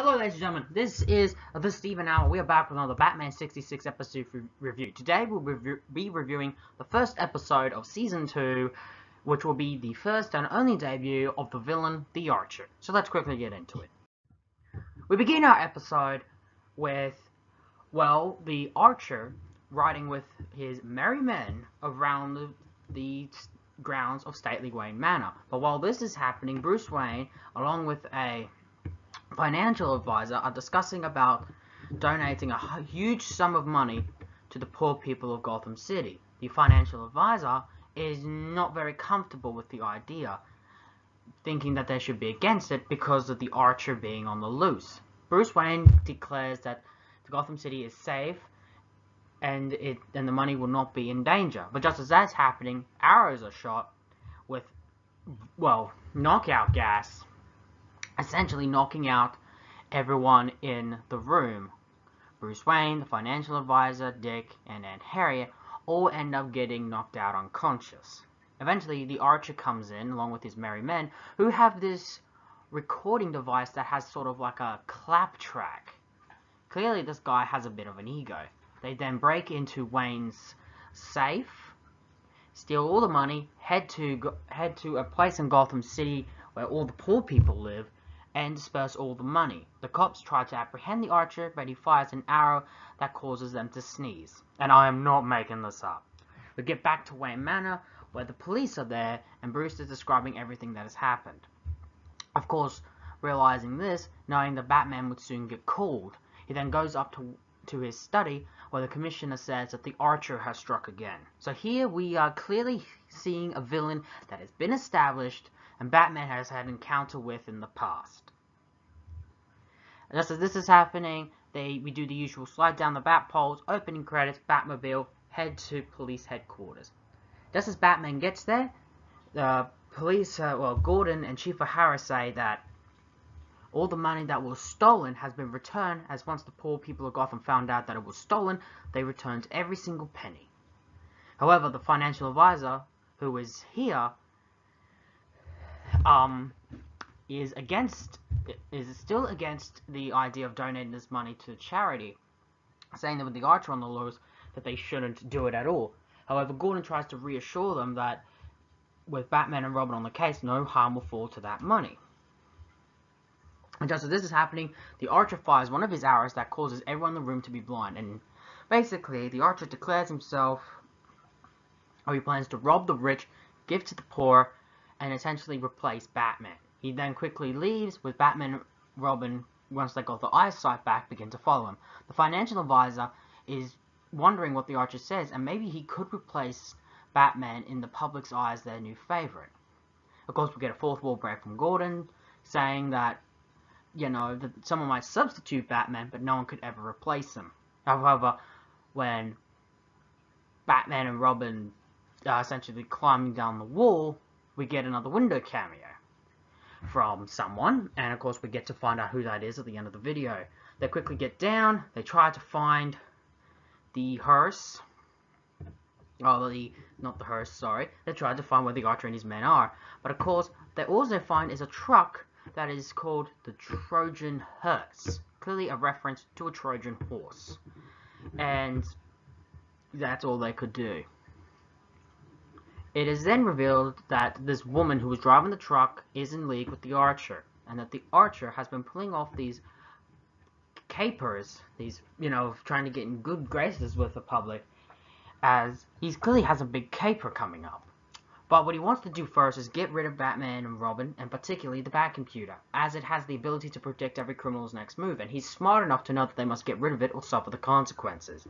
Hello ladies and gentlemen, this is the Steven Hour. We are back with another Batman 66 episode review. Today we'll be reviewing the first episode of Season 2, which will be the first and only debut of the villain, the Archer. So let's quickly get into it. We begin our episode with, well, the Archer riding with his merry men around the grounds of Stately Wayne Manor. But while this is happening, Bruce Wayne, along with a financial advisor, are discussing about donating a huge sum of money to the poor people of Gotham City. The financial advisor is not very comfortable with the idea, thinking that they should be against it because of the Archer being on the loose. Bruce Wayne declares that Gotham City is safe and the money will not be in danger. But just as that's happening, arrows are shot with, well, knockout gas, essentially knocking out everyone in the room. Bruce Wayne, the financial advisor, Dick, and Aunt Harriet all end up getting knocked out unconscious. Eventually, the Archer comes in, along with his merry men, who have this recording device that has sort of like a clap track. Clearly, this guy has a bit of an ego. They then break into Wayne's safe, steal all the money, head to a place in Gotham City where all the poor people live, and disperse all the money. The cops try to apprehend the Archer, but he fires an arrow that causes them to sneeze. And I am not making this up. We get back to Wayne Manor, where the police are there, and Bruce is describing everything that has happened. Of course, realizing this, knowing that Batman would soon get called, he then goes up to his study, where the commissioner says that the Archer has struck again. So here we are clearly seeing a villain that has been established, and Batman has had an encounter with in the past. Just as this is happening, we do the usual slide down the bat poles, opening credits, Batmobile, head to police headquarters. Just as Batman gets there, the police, Gordon and Chief O'Hara say that all the money that was stolen has been returned, as once the poor people of Gotham found out that it was stolen, they returned every single penny. However, the financial advisor, who is here, is still against the idea of donating this money to charity, saying that with the Archer on the loose, that they shouldn't do it at all. However, Gordon tries to reassure them that with Batman and Robin on the case, no harm will fall to that money. And just as this is happening, the Archer fires one of his arrows that causes everyone in the room to be blind. And basically, the Archer declares himself, or he plans to rob the rich, give to the poor, and essentially replace Batman. He then quickly leaves, with Batman and Robin, once they got the eyesight back, begin to follow him. The financial advisor is wondering what the Archer says, and maybe he could replace Batman in the public's eyes, their new favorite. Of course, we get a fourth wall break from Gordon, saying that, that someone might substitute Batman, but no one could ever replace him. However, when Batman and Robin are essentially climbing down the wall, we get another window cameo from someone, and of course we get to find out who that is at the end of the video. They quickly get down, they try to find the hearse, not the hearse, sorry, they tried to find where the Archer and his men are, but of course they also find is a truck that is called the Trojan Hearse, clearly a reference to a Trojan horse, and that's all they could do. It is then revealed that this woman who was driving the truck is in league with the Archer, and that the Archer has been pulling off these capers, trying to get in good graces with the public, as he clearly has a big caper coming up. But what he wants to do first is get rid of Batman and Robin, and particularly the Batcomputer, as it has the ability to predict every criminal's next move, and he's smart enough to know that they must get rid of it or suffer the consequences.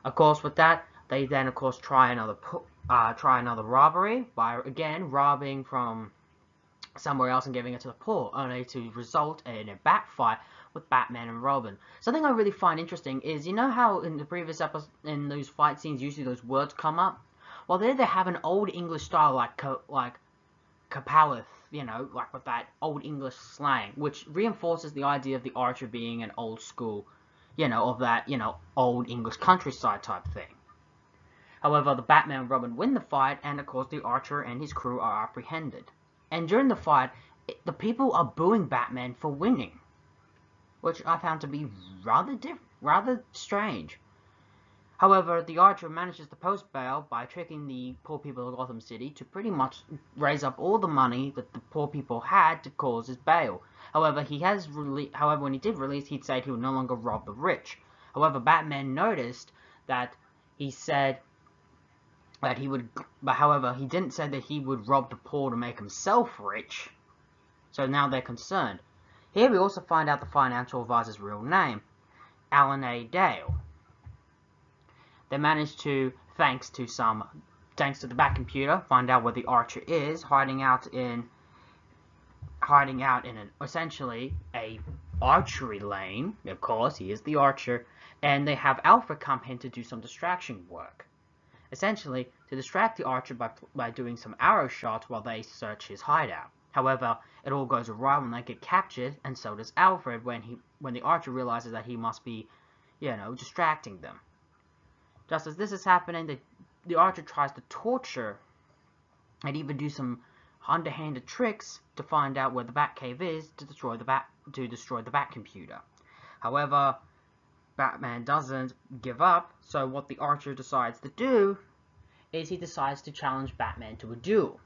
Of course, with that, they then, of course, try another robbery by, again, robbing from somewhere else and giving it to the poor, only to result in a bat fight with Batman and Robin. Something I really find interesting is, you know how in the previous episode, in those fight scenes, usually those words come up? Well, there they have an old English style, like Capalith, like with that old English slang, which reinforces the idea of the Archer being an old school, of that, old English countryside type thing. However, the Batman and Robin win the fight, and of course the Archer and his crew are apprehended. And during the fight, the people are booing Batman for winning. which I found to be rather strange. However, the Archer manages to post bail by tricking the poor people of Gotham City to pretty much raise up all the money that the poor people had to cause his bail. However, when he did release, he said he would no longer rob the rich. However, Batman noticed that he said that he would, but however, he didn't say that he would rob the poor to make himself rich. So now they're concerned. Here we also find out the financial advisor's real name, Alan A. Dale. They managed to, thanks to the Bat computer, find out where the Archer is, hiding out in essentially a archery lane. Of course, he is the Archer, and they have Alfred come in to do some distraction work. Essentially, to distract the Archer by doing some arrow shots while they search his hideout. However, it all goes awry when they get captured, and so does Alfred when the Archer realizes that he must be, distracting them. Just as this is happening, the Archer tries to torture and even do some underhanded tricks to find out where the Batcave is to destroy the Bat computer. However, Batman doesn't give up, so what the Archer decides to do is he decides to challenge Batman to a duel.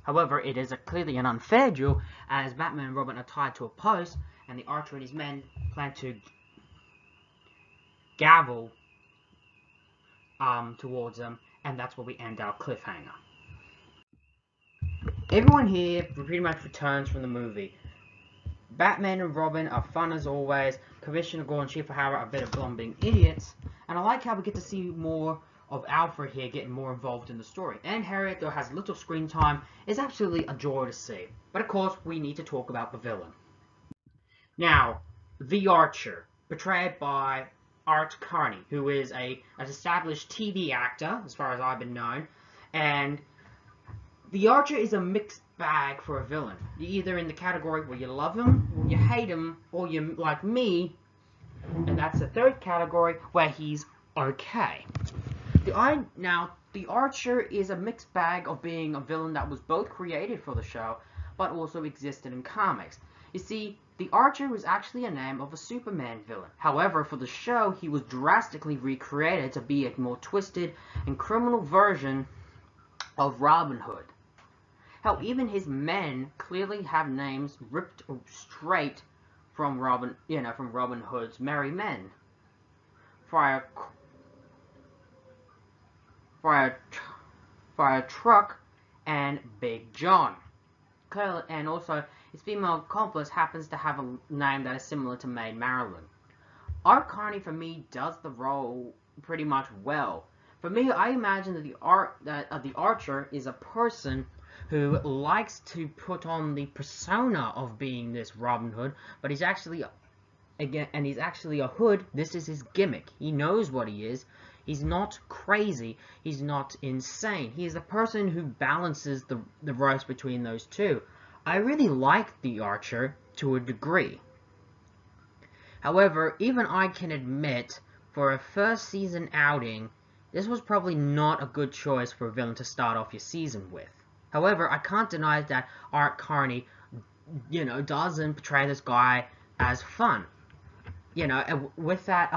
However, it is clearly an unfair duel, as Batman and Robin are tied to a post, and the Archer and his men plan to gavel towards them, and that's where we end our cliffhanger. Everyone here pretty much returns from the movie. Batman and Robin are fun as always. Commissioner Gordon and Chief O'Hara are a bit of blumbering idiots, and I like how we get to see more of Alfred here getting more involved in the story. And Harriet, though has little screen time, is absolutely a joy to see. But of course, we need to talk about the villain. Now, the Archer, portrayed by Art Carney, who is an established TV actor, as far as I've been known, and the Archer is a mixed bag for a villain. You're either in the category where you love him, or you hate him, or you like me, and that's the third category where he's okay. Now, the Archer is a mixed bag of being a villain that was both created for the show, but also existed in comics. You see, the Archer was actually a name of a Superman villain. However, for the show, he was drastically recreated to be a more twisted and criminal version of Robin Hood. Hell, even his men clearly have names ripped straight from Robin Hood's Merry Men. Friar Truck and Big John. And also, his female accomplice happens to have a name that is similar to Maid Marilyn. Art Carney, for me, does the role pretty much well. For me, I imagine that the Archer is a person who likes to put on the persona of being this Robin Hood, but he's actually a hood. This is his gimmick. He knows what he is. He's not crazy. He's not insane. He is a person who balances the ropes between those two. I really like the Archer to a degree. However, even I can admit, for a first season outing, this was probably not a good choice for a villain to start off your season with. However, I can't deny that Art Carney, doesn't portray this guy as fun. With that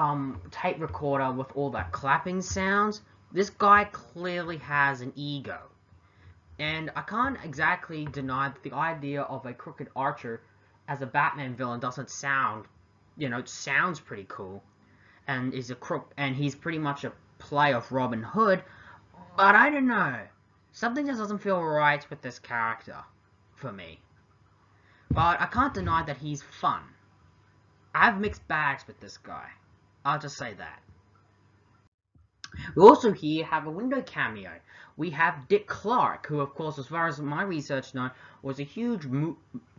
tape recorder with all that clapping sounds, this guy clearly has an ego. And I can't exactly deny that the idea of a crooked Archer as a Batman villain doesn't sound, it sounds pretty cool. And is a crook, and he's pretty much a play of Robin Hood, but I don't know. Something just doesn't feel right with this character, for me. But I can't deny that he's fun. I have mixed bags with this guy. I'll just say that. We also here have a window cameo. We have Dick Clark, who of course, as far as my research knows, was a huge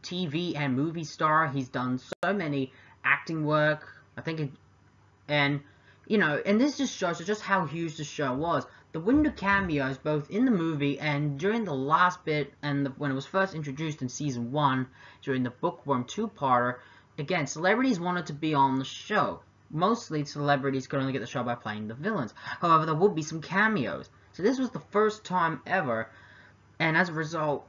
TV and movie star. He's done so many acting work, I think, and this just shows just how huge the show was. The window cameos, both in the movie and during the last bit, and when it was first introduced in Season 1, during the Bookworm 2-parter, again, celebrities wanted to be on the show. Mostly, celebrities could only get the show by playing the villains. However, there would be some cameos. So this was the first time ever, and as a result,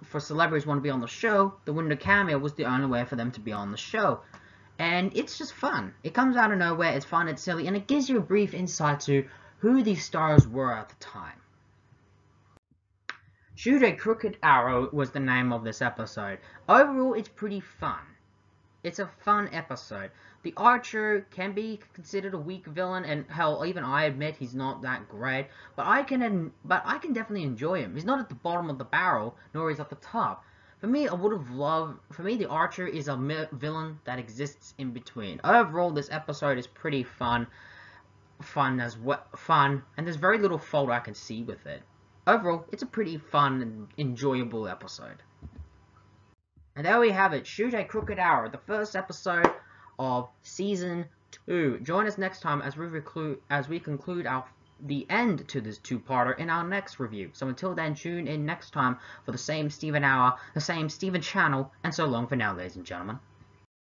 for celebrities who want to be on the show, the window cameo was the only way for them to be on the show. And it's just fun. It comes out of nowhere, it's fun, it's silly, and it gives you a brief insight to who these stars were at the time. Shoot a Crooked Arrow was the name of this episode. Overall, it's pretty fun. It's a fun episode. The Archer can be considered a weak villain, and hell, even I admit he's not that great. But I can definitely enjoy him. He's not at the bottom of the barrel, nor is he at the top. For me, the Archer is a villain that exists in between. Overall, this episode is pretty fun, and there's very little fault I can see with it. Overall, it's a pretty fun and enjoyable episode. And there we have it, Shoot a Crooked Arrow, the first episode of Season 2. Join us next time as we conclude the end to this two-parter in our next review. So until then, tune in next time for the same Steven hour, the same Steven channel, and so long for now, ladies and gentlemen.